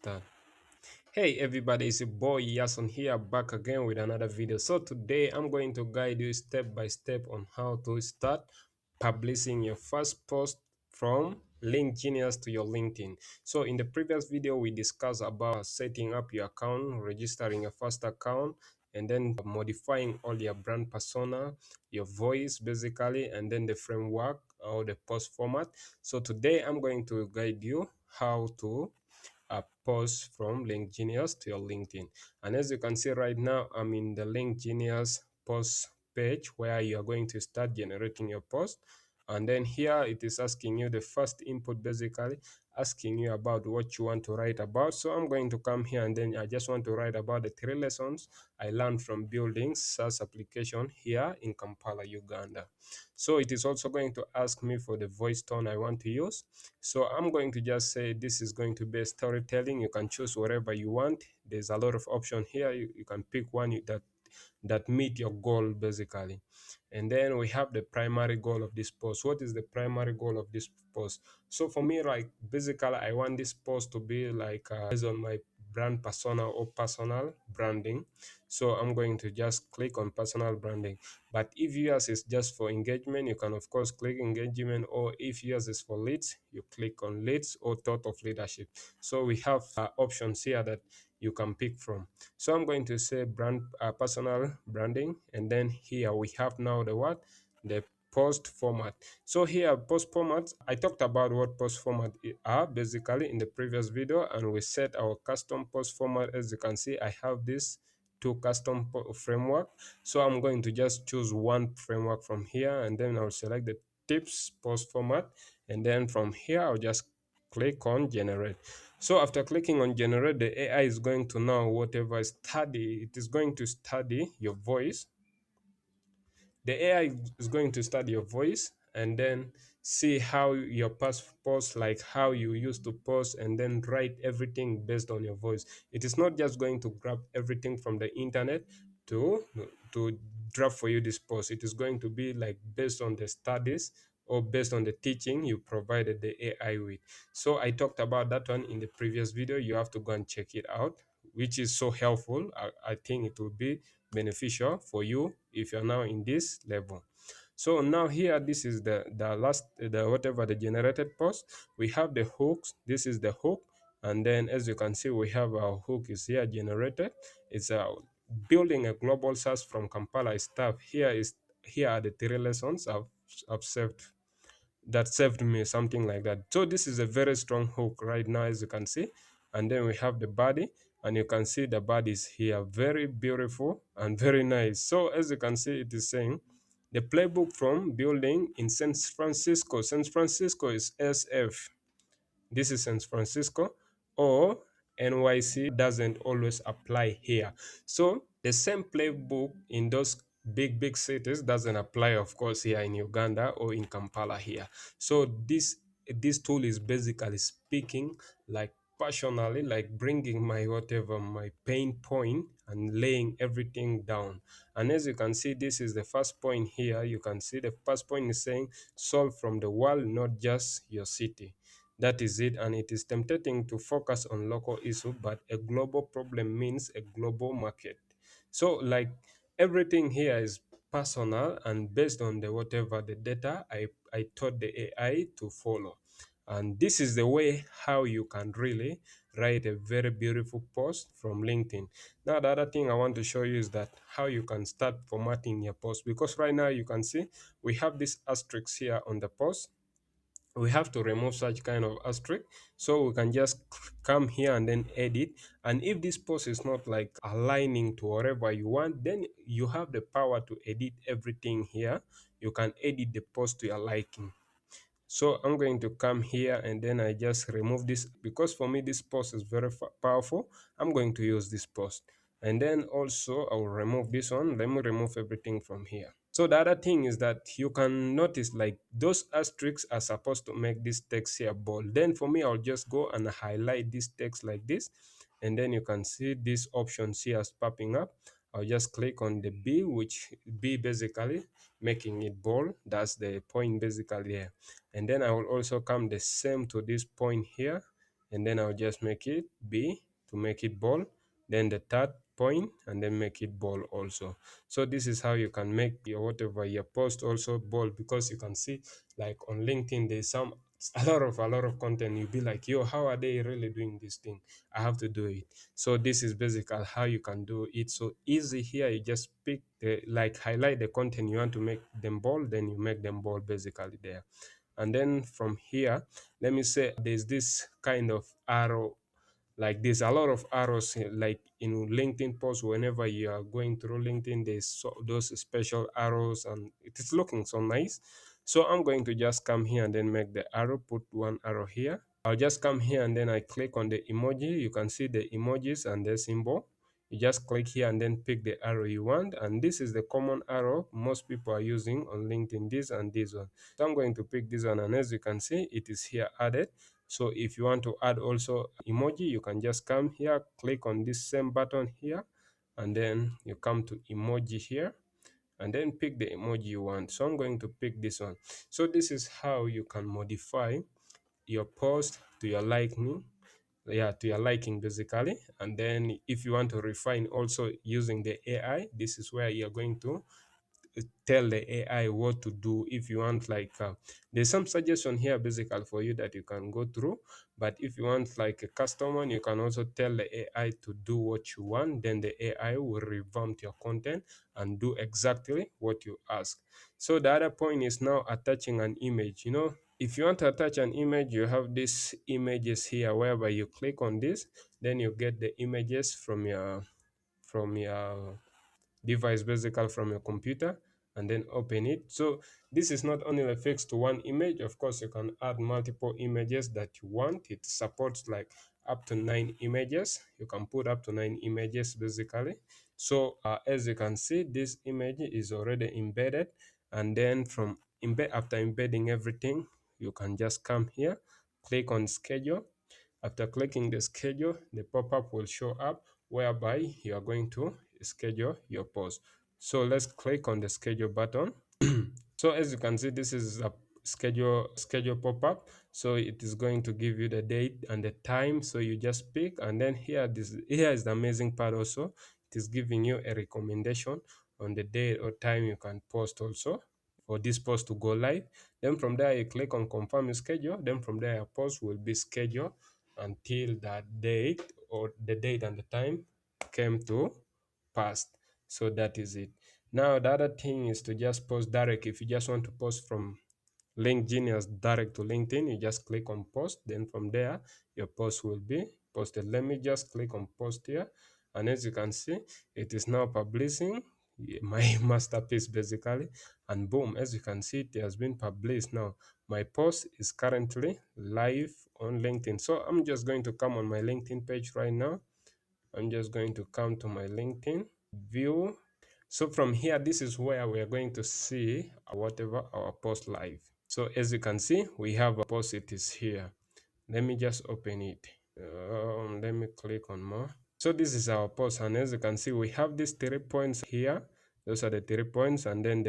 That. Hey everybody, it's your boy Yason here, back again with another video. So today I'm going to guide you step by step on how to start publishing your first post from Link Genius to your LinkedIn. So in the previous video we discussed about setting up your account, registering your first account, and then modifying all your brand persona, your voice basically, and then the framework or the post format. So today I'm going to guide you how to a post from Link Genius to your LinkedIn. And as you can see right now, I'm in the Link Genius post page where you are going to start generating your post. And then here it is asking you the first input, basically asking you about what you want to write about. So I'm going to come here and then I just want to write about the 3 lessons I learned from building SaaS application here in Kampala, Uganda. So it is also going to ask me for the voice tone I want to use. So I'm going to just say this is going to be storytelling. You can choose whatever you want. There's a lot of option here. You can pick one that meet your goal basically. And then we have the primary goal of this post. What is the primary goal of this post? So for me, like basically I want this post to be like based on my brand persona or personal branding. So I'm going to just click on personal branding. But if yours is just for engagement, you can of course click engagement, or if yours is for leads, you click on leads or thought of leadership. So we have options here that you can pick from. So I'm going to say brand personal branding, and then here we have now the post format. So here post format, I talked about what post format are basically in the previous video, and we set our custom post format. As you can see, I have this two custom framework. So I'm going to just choose one framework from here, and then I'll select the tips post format, and then from here I'll just click on generate. So after clicking on generate, the AI is going to now whatever study, it is going to study your voice. The AI is going to study your voice and then see how your past posts, like how you used to post, and then write everything based on your voice. It is not just going to grab everything from the internet to to draft for you this post. It is going to be like based on the studies or based on the teaching you provided the AI with. So I talked about that one in the previous video. You have to go and check it out, which is so helpful. I think it will be beneficial for you if you're now in this level. So now here, this is the last, the whatever the generated post. We have the hooks. This is the hook, and then as you can see, we have our hook is here generated. It's building a global SaaS from Kampala stuff. Here are the 3 lessons I've saved, that saved me, something like that. So this is a very strong hook right now, as you can see. And then we have the body, and you can see the body is here, very beautiful and very nice. So as you can see, it is saying the playbook from building in San Francisco. San Francisco is SF. This is San Francisco, or NYC doesn't always apply here. So the same playbook in those big cities doesn't apply, of course, here in Uganda or in Kampala here. So this tool is basically speaking like passionately, like bringing my whatever my pain point and laying everything down. And as you can see, this is the first point here. You can see the first point is saying solve from the world, not just your city. That is it, and it is tempting to focus on local issue, but a global problem means a global market. So like everything here is personal and based on the whatever the data I taught the AI to follow. And this is the way how you can really write a very beautiful post from LinkedIn. Now the other thing I want to show you is that how you can start formatting your post, because right now you can see we have this asterisk here on the post. We have to remove such kind of asterisk, so we can just come here and then edit. And if this post is not like aligning to whatever you want, then you have the power to edit everything here. You can edit the post to your liking. So I'm going to come here and then I just remove this, because for me this post is very powerful. I'm going to use this post, and then also I will remove this one. Let me remove everything from here. So the other thing is that you can notice like those asterisks are supposed to make this text here bold. Then for me, I'll just go and highlight this text like this, and then you can see these options here popping up. I'll just click on the B, which B basically making it bold. That's the point basically here. And then I will also come the same to this point here, and then I'll just make it B to make it bold, then the third point, and then make it bold also. So this is how you can make your whatever your post also bold, because you can see like on LinkedIn there's some a lot of content. You'll be like, yo, how are they really doing this thing? I have to do it. So this is basically how you can do it. So easy here. You just pick the like highlight the content you want to make them bold, then you make them bold basically there. And then from here, let me say there's this kind of arrow, like there's a lot of arrows like in LinkedIn posts. Whenever you are going through LinkedIn, there's those special arrows and it is looking so nice. So I'm going to just come here and then make the arrow, put one arrow here. I'll just come here and then I click on the emoji. You can see the emojis and the symbol. You just click here and then pick the arrow you want, and this is the common arrow most people are using on LinkedIn, this and this one. So I'm going to pick this one, and as you can see, it is here added. So if you want to add also emoji, you can just come here, click on this same button here, and then you come to emoji here, and then pick the emoji you want. So I'm going to pick this one. So this is how you can modify your post to your liking, yeah, to your liking basically. And then if you want to refine also using the AI, this is where you're going to tell the AI what to do. If you want like there's some suggestion here basically for you that you can go through, but if you want like a custom one, you can also tell the AI to do what you want, then the AI will revamp your content and do exactly what you ask. So the other point is now attaching an image. You know, if you want to attach an image, you have these images here whereby you click on this, then you get the images from your device basically, from your computer, and then open it. So this is not only fixed to one image. Of course, you can add multiple images that you want. It supports like up to 9 images. You can put up to 9 images basically. So as you can see, this image is already embedded, and then from after embedding everything, you can just come here, click on schedule. After clicking the schedule, the pop-up will show up whereby you are going to schedule your post. So let's click on the schedule button. So as you can see, this is a schedule pop-up. So it is going to give you the date and the time. So you just pick, and then here is the amazing part also. It is giving you a recommendation on the date or time you can post also for this post to go live. Then from there you click on confirm your schedule. Then from there your post will be scheduled until that date, or the date and the time came to pass. So that is it. Now the other thing is to just post direct. If you just want to post from Link Genius direct to LinkedIn, you just click on post. Then from there your post will be posted. Let me just click on post here, and as you can see, it is now publishing my masterpiece basically, and boom, as you can see, it has been published. Now my post is currently live on LinkedIn. So I'm just going to come on my LinkedIn page right now. I'm just going to come to my LinkedIn view. So from here, this is where we are going to see whatever our post live. So as you can see, we have a post. It is here. Let me just open it. Let me click on more. So this is our post, and as you can see, we have these 3 points here. Those are the 3 points, and then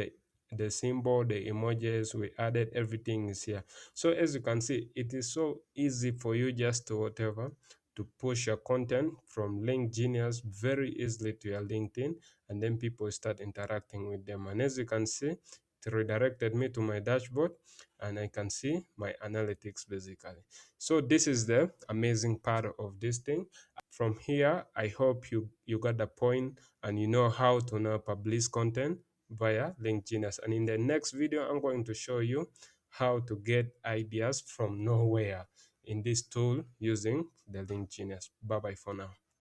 the symbol, the emojis we added, everything is here. So as you can see, it is so easy for you just to whatever to push your content from Link Genius very easily to your LinkedIn, and then people start interacting with them. And as you can see, it redirected me to my dashboard, and I can see my analytics basically. So this is the amazing part of this thing. From here, I hope you got the point and you know how to now publish content via Link Genius. And in the next video, I'm going to show you how to get ideas from nowhere in this tool using the Link Genius. Bye bye for now.